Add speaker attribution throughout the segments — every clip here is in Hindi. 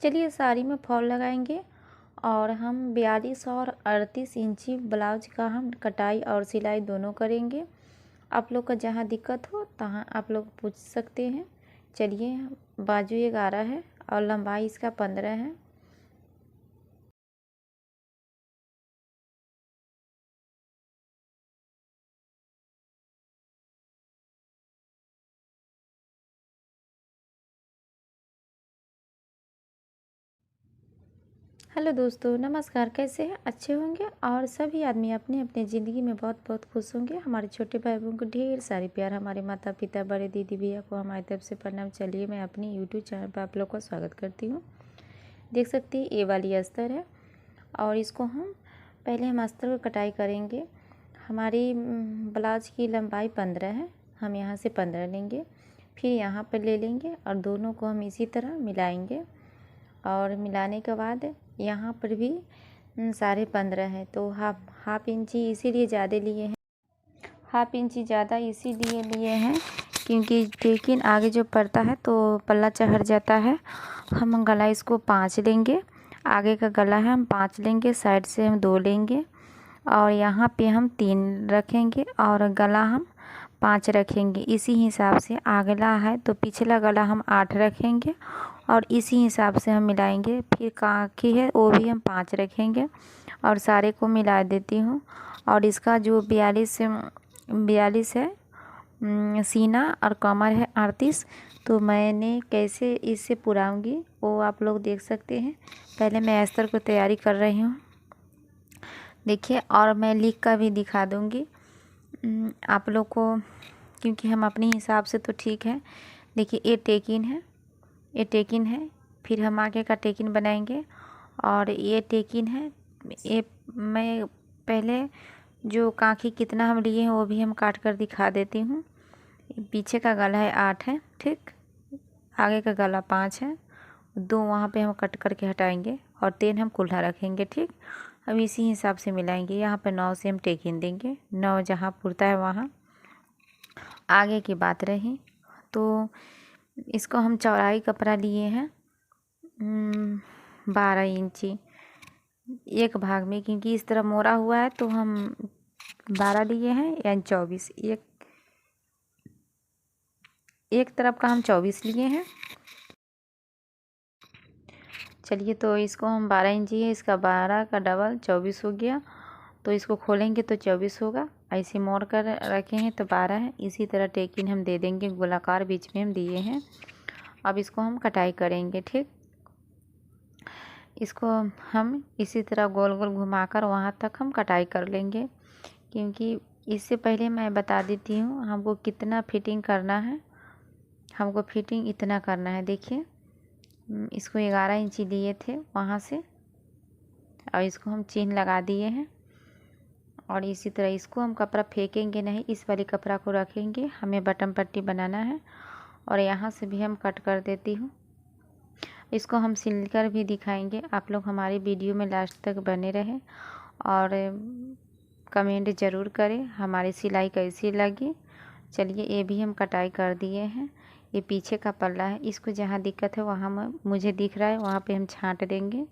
Speaker 1: चलिए साड़ी में फॉल लगाएंगे और हम 42 और 38 इंची ब्लाउज का हम कटाई और सिलाई दोनों करेंगे। आप लोग का जहाँ दिक्कत हो तहाँ आप लोग पूछ सकते हैं। चलिए, बाजू 11 है और लंबाई इसका 15 है। हेलो दोस्तों, नमस्कार। कैसे हैं? अच्छे होंगे और सभी आदमी अपने अपने ज़िंदगी में बहुत बहुत खुश होंगे। हमारे छोटे भाई बहन को ढेर सारी प्यार, हमारे माता पिता, बड़े दीदी भैया को हमारी तरफ से प्रणाम। चलिए, मैं अपनी यूट्यूब चैनल पर आप लोग का स्वागत करती हूँ। देख सकते हैं ये वाली अस्तर है और इसको हम अस्तर को कटाई करेंगे। हमारी ब्लाउज की लंबाई 15 है। हम यहाँ से 15 लेंगे, फिर यहाँ पर ले लेंगे और दोनों को हम इसी तरह मिलाएंगे। और मिलाने के बाद यहाँ पर भी 15.5 है, तो हाफ इंची इसीलिए ज़्यादा लिए हैं। हाफ इंची ज़्यादा इसीलिए लिए हैं क्योंकि लेकिन आगे जो पड़ता है तो पल्ला चढ़ जाता है। हम गला इसको 5 लेंगे, आगे का गला है हम 5 लेंगे, साइड से हम 2 लेंगे और यहाँ पे हम 3 रखेंगे और गला हम 5 रखेंगे। इसी हिसाब से अगला है तो पिछला गला हम 8 रखेंगे और इसी हिसाब से हम मिलाएंगे। फिर काकी है वो भी हम 5 रखेंगे और सारे को मिला देती हूँ। और इसका जो 42 है सीना और कमर है 38, तो मैंने कैसे इससे पुराऊंगी वो आप लोग देख सकते हैं। पहले मैं अस्तर को तैयारी कर रही हूँ, देखिए, और मैं लिख कर भी दिखा दूँगी आप लोग को, क्योंकि हम अपने हिसाब से तो ठीक है। देखिए, ये टेकिन है, फिर हम आगे का टेकिन बनाएंगे और ये टेकिन है। ये मैं पहले जो काखी कितना हम लिए हैं वो भी हम काट कर दिखा देती हूँ। पीछे का गला है 8 है, ठीक, आगे का गला 5 है, 2 वहाँ पे हम कट करके हटाएंगे और 3 हम कुल्हा रखेंगे, ठीक। अब इसी हिसाब से मिलाएंगे। यहाँ पे 9 से हम टेकिन देंगे, 9 जहाँ पुरता है वहाँ। आगे की बात रही तो इसको हम चौड़ाई कपड़ा लिए हैं 12 इंची एक भाग में, क्योंकि इस तरह मोड़ा हुआ है तो हम 12 लिए हैं, यानी 24। एक तरफ का हम 24 लिए हैं। चलिए, तो इसको हम 12 इंची है, इसका 12 का डबल 24 हो गया, तो इसको खोलेंगे तो 24 होगा। ऐसे मोड़ कर रखे हैं तो 12 है। इसी तरह टेकिन हम दे देंगे, गोलाकार बीच में हम दिए हैं। अब इसको हम कटाई करेंगे, ठीक। इसको हम इसी तरह गोल गोल घुमाकर वहाँ तक हम कटाई कर लेंगे, क्योंकि इससे पहले मैं बता देती हूँ हमको कितना फिटिंग करना है। हमको फिटिंग इतना करना है, देखिए, इसको 11 इंची लिए थे वहाँ से और इसको हम चेन लगा दिए हैं। और इसी तरह इसको हम कपड़ा फेंकेंगे नहीं, इस वाले कपड़ा को रखेंगे, हमें बटन पट्टी बनाना है। और यहाँ से भी हम कट कर देती हूँ। इसको हम सिलकर भी दिखाएंगे। आप लोग हमारी वीडियो में लास्ट तक बने रहें और कमेंट ज़रूर करें हमारी सिलाई कैसी लगी। चलिए, ये भी हम कटाई कर दिए हैं। ये पीछे का पल्ला है, इसको जहाँ दिक्कत है वहाँ मुझे दिख रहा है वहाँ पे हम छांट देंगे।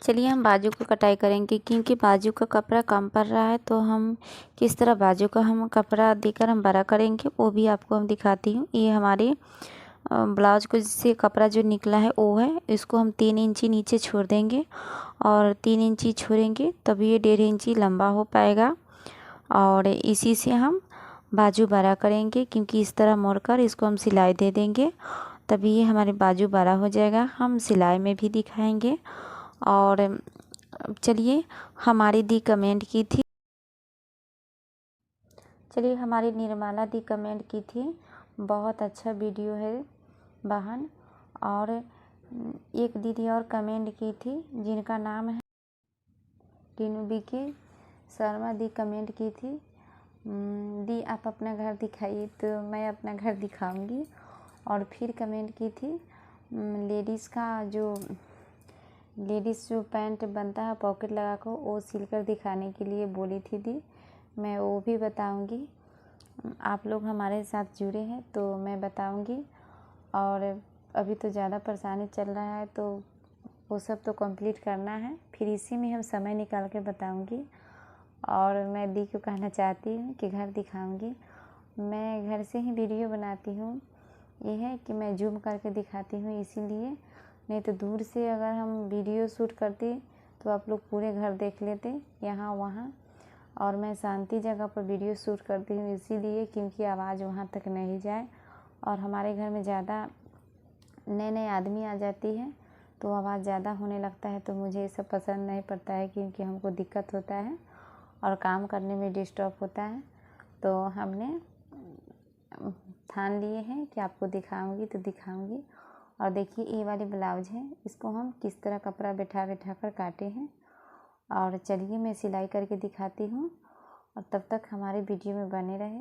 Speaker 1: चलिए, हम बाजू को कटाई करेंगे, क्योंकि बाजू का कपड़ा कम पड़ रहा है, तो हम किस तरह बाजू का हम कपड़ा देकर हम बड़ा करेंगे वो भी आपको हम दिखाती हूँ। ये हमारे ब्लाउज को जिससे कपड़ा जो निकला है वो है, इसको हम 3 इंची नीचे छोड़ देंगे और 3 इंची छोड़ेंगे तभी ये 1.5 इंची लंबा हो पाएगा। और इसी से हम बाजू बड़ा करेंगे, क्योंकि इस तरह मोड़कर इसको हम सिलाई दे देंगे तभी ये हमारे बाजू बड़ा हो जाएगा। हम सिलाई में भी दिखाएंगे। और चलिए, हमारी दी कमेंट की थी, चलिए हमारी निर्मला दी कमेंट की थी, बहुत अच्छा वीडियो है बहन। और एक दीदी और कमेंट की थी जिनका नाम है टीनू बिकी शर्मा, दी कमेंट की थी, दी आप अपना घर दिखाइए, तो मैं अपना घर दिखाऊंगी। और फिर कमेंट की थी लेडीज़ जो पैंट बनता है पॉकेट लगा कर, वो सिलकर दिखाने के लिए बोली थी दी, मैं वो भी बताऊंगी। आप लोग हमारे साथ जुड़े हैं तो मैं बताऊंगी। और अभी तो ज़्यादा परेशानी चल रहा है, तो वो सब तो कंप्लीट करना है, फिर इसी में हम समय निकाल के बताऊंगी। और मैं दी को कहना चाहती हूँ कि घर दिखाऊंगी। मैं घर से ही वीडियो बनाती हूँ, ये है कि मैं जूम करके दिखाती हूँ इसीलिए, नहीं तो दूर से अगर हम वीडियो शूट करती तो आप लोग पूरे घर देख लेते यहाँ वहाँ। और मैं शांति जगह पर वीडियो शूट करती हूँ इसीलिए, क्योंकि आवाज़ वहाँ तक नहीं जाए। और हमारे घर में ज़्यादा नए नए आदमी आ जाती है तो आवाज़ ज़्यादा होने लगता है, तो मुझे ये सब पसंद नहीं पड़ता है, क्योंकि हमको दिक्कत होता है और काम करने में डिस्टर्ब होता है। तो हमने ठान लिए हैं कि आपको दिखाऊंगी तो दिखाऊंगी। और देखिए ये वाली ब्लाउज है, इसको हम किस तरह कपड़ा बैठा बैठा कर काटे हैं। और चलिए मैं सिलाई करके दिखाती हूँ, और तब तक हमारे वीडियो में बने रहे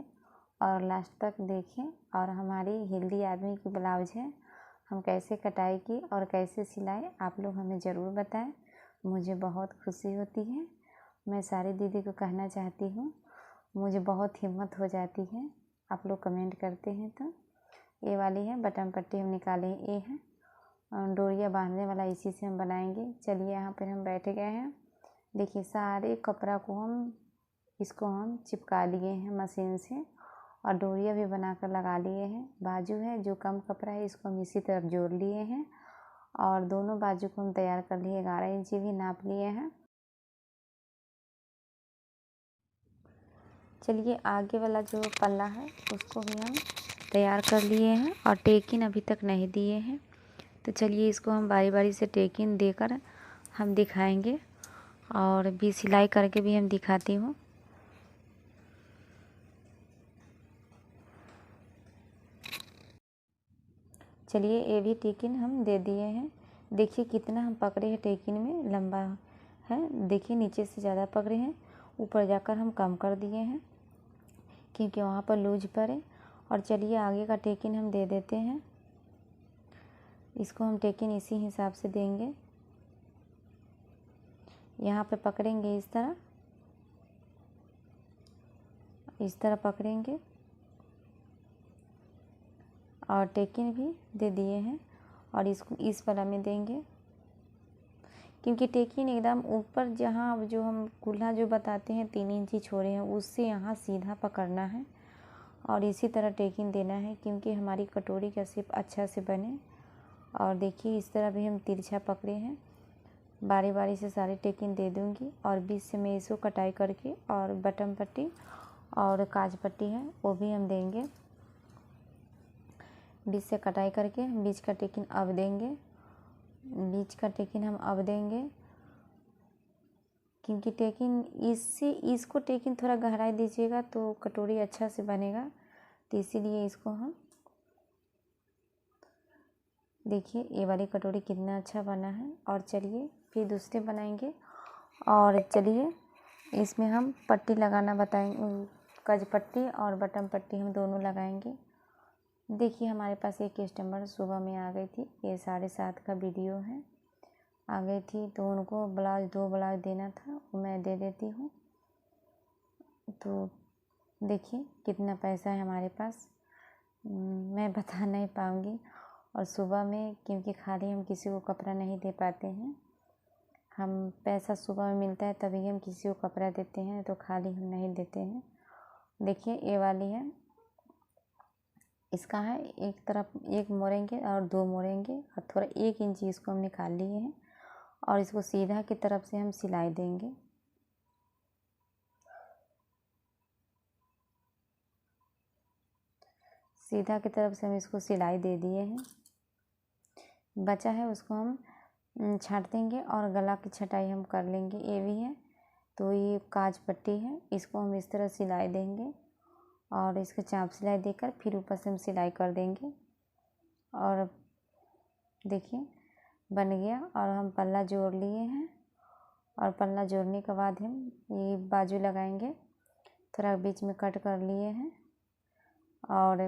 Speaker 1: और लास्ट तक देखें। और हमारी हेल्दी आदमी की ब्लाउज है, हम कैसे कटाई की और कैसे सिलाई आप लोग हमें ज़रूर बताएं, मुझे बहुत खुशी होती है। मैं सारी दीदी को कहना चाहती हूँ, मुझे बहुत हिम्मत हो जाती है आप लोग कमेंट करते हैं तो। ये वाली है बटन पट्टी हम निकाले हैं, ये है डोरिया बांधने वाला, इसी से हम बनाएंगे। चलिए यहाँ पर हम बैठ गए हैं। देखिए सारे कपड़ा को इसको हम चिपका लिए हैं मशीन से, और डोरिया भी बनाकर लगा लिए हैं। बाजू है जो कम कपड़ा है इसको हम इसी तरफ जोड़ लिए हैं, और दोनों बाजू को हम तैयार कर लिए, 11 इंची भी नाप लिए हैं। चलिए आगे वाला जो पल्ला है उसको भी हम तैयार कर लिए हैं, और टेकिन अभी तक नहीं दिए हैं, तो चलिए इसको हम बारी बारी से टेकिन देकर हम दिखाएंगे, और भी सिलाई करके भी हम दिखाती हूँ। चलिए ये भी टेकिन हम दे दिए हैं। देखिए कितना हम पकड़े हैं, टेकिन में लंबा है, देखिए नीचे से ज़्यादा पकड़े हैं, ऊपर जाकर हम कम कर दिए हैं क्योंकि वहाँ पर लूज पड़े। और चलिए आगे का टेकिन हम दे देते हैं, इसको हम टेकिन इसी हिसाब से देंगे। यहाँ पे पकड़ेंगे इस तरह पकड़ेंगे, और टेकिन भी दे दिए हैं, और इसको इस वाला में देंगे, क्योंकि टेकिन एकदम ऊपर जहाँ जो हम कुल्हा जो बताते हैं 3 इंची छोड़े हैं उससे यहाँ सीधा पकड़ना है, और इसी तरह टेकिन देना है क्योंकि हमारी कटोरी का शेप अच्छा से बने। और देखिए इस तरह भी हम तिरछा पकड़े हैं, बारी बारी से सारे टेकिन दे दूँगी, और बीच से मैं इसको कटाई करके, और बटन पट्टी और काज पट्टी है वो भी हम देंगे। बीच से कटाई करके हम बीच का टेकिन अब देंगे, बीच का टेकिन हम अब देंगे, क्योंकि टेकिन इसको टेकिन थोड़ा गहराई दीजिएगा तो कटोरी अच्छा से बनेगा, तो इसीलिए इसको हम देखिए ये वाली कटोरी कितना अच्छा बना है। और चलिए फिर दूसरे बनाएंगे, और चलिए इसमें हम पट्टी लगाना बताएंगे, कज पट्टी और बटन पट्टी हम दोनों लगाएंगे। देखिए हमारे पास एक कस्टमर सुबह में आ गई थी, ये 7:30 का वीडियो है, आ गई थी तो उनको ब्लाउज 2 ब्लाउज देना था, वो मैं दे देती हूँ। तो देखिए कितना पैसा है हमारे पास, मैं बता नहीं पाऊँगी। और सुबह में क्योंकि खाली हम किसी को कपड़ा नहीं दे पाते हैं, हम पैसा सुबह में मिलता है तभी हम किसी को कपड़ा देते हैं, तो खाली हम नहीं देते हैं। देखिए ये वाली है, इसका है एक तरफ 1 मोड़ेंगे और 2 मोड़ेंगे, और थोड़ा 1 इंची इसको हम निकाल लिए हैं, और इसको सीधा की तरफ से हम सिलाई देंगे। सीधा की तरफ से हम इसको सिलाई दे दिए हैं, बचा है उसको हम छाट देंगे, और गला की छटाई हम कर लेंगे। ये भी है, तो ये काज पट्टी है, इसको हम इस तरह सिलाई देंगे, और इसको चाप सिलाई देकर फिर ऊपर से हम सिलाई कर देंगे। और देखिए बन गया, और हम पल्ला जोड़ लिए हैं, और पल्ला जोड़ने के बाद हम ये बाजू लगाएंगे, थोड़ा बीच में कट कर लिए हैं। और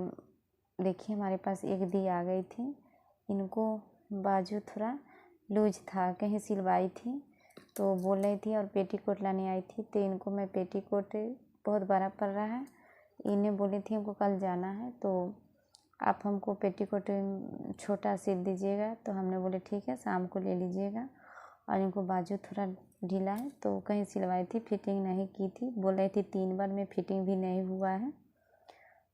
Speaker 1: देखिए हमारे पास एक दी आ गई थी, इनको बाजू थोड़ा लूज था, कहीं सिलवाई थी तो बोल रही थी, और पेटीकोट लाने आई थी, तो इनको मैं पेटीकोट बहुत बड़ा पड़ रहा है, इन्हें बोली थी हमको कल जाना है, तो आप हमको पेटीकोट छोटा सिल दीजिएगा। तो हमने बोले ठीक है, शाम को ले लीजिएगा। और इनको बाजू थोड़ा ढीला है तो कहीं सिलवाई थी, फिटिंग नहीं की थी, बोल रही थी 3 बार में फिटिंग भी नहीं हुआ है।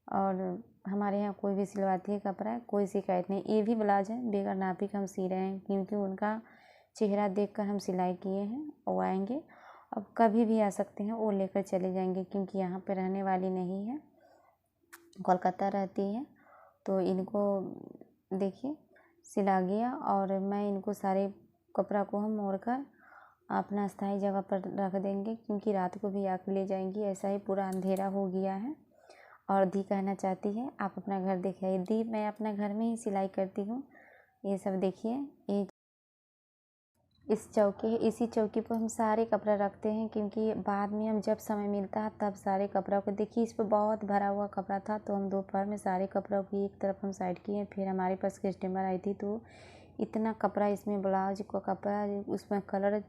Speaker 1: और हमारे यहाँ कोई भी सिलवाती है कपड़ा, कोई शिकायत नहीं। ये भी ब्लाउज है बगैर नापी का हम सी रहे हैं, क्योंकि उनका चेहरा देखकर हम सिलाई किए हैं। वो आएंगे, अब कभी भी आ सकते हैं, वो लेकर चले जाएंगे, क्योंकि यहाँ पे रहने वाली नहीं है, कोलकाता रहती है। तो इनको देखिए सिला गया, और मैं इनको सारे कपड़ा को हम मोड़कर अपना स्थायी जगह पर रख देंगे, क्योंकि रात को भी आकर ले जाएंगी। ऐसा ही पूरा अंधेरा हो गया है। और दी कहना चाहती है आप अपना घर दिखाइए। दी, मैं अपना घर में ही सिलाई करती हूँ। ये सब देखिए, ये इस चौकी, इसी चौकी पर हम सारे कपड़ा रखते हैं, क्योंकि बाद में हम जब समय मिलता है तब सारे कपड़ा को देखिए। इस पर बहुत भरा हुआ कपड़ा था, तो हम दोपहर में सारे कपड़ों की एक तरफ हम साइड किए। फिर हमारे पास कस्टमर आई थी, तो इतना कपड़ा, इसमें ब्लाउज को कपड़ा, उसमें कलर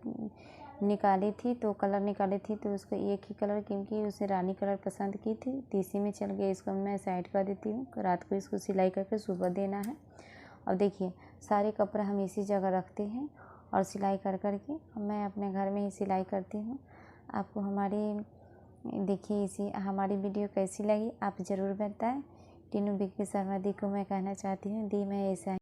Speaker 1: निकाली थी, तो कलर निकाली थी तो उसका एक ही कलर, क्योंकि उसे रानी कलर पसंद की थी, तो इसी में चल गई। इसको मैं साइड कर देती हूँ, रात को इसको सिलाई करके सुबह देना है। और देखिए सारे कपड़ा हम इसी जगह रखते हैं, और सिलाई कर करके मैं अपने घर में ही सिलाई करती हूँ। आपको हमारी देखिए इसी हमारी वीडियो कैसी लगी आप ज़रूर बताएं। टीनू बिक्की शर्मा दी को मैं कहना चाहती हूँ, दी मैं ऐसा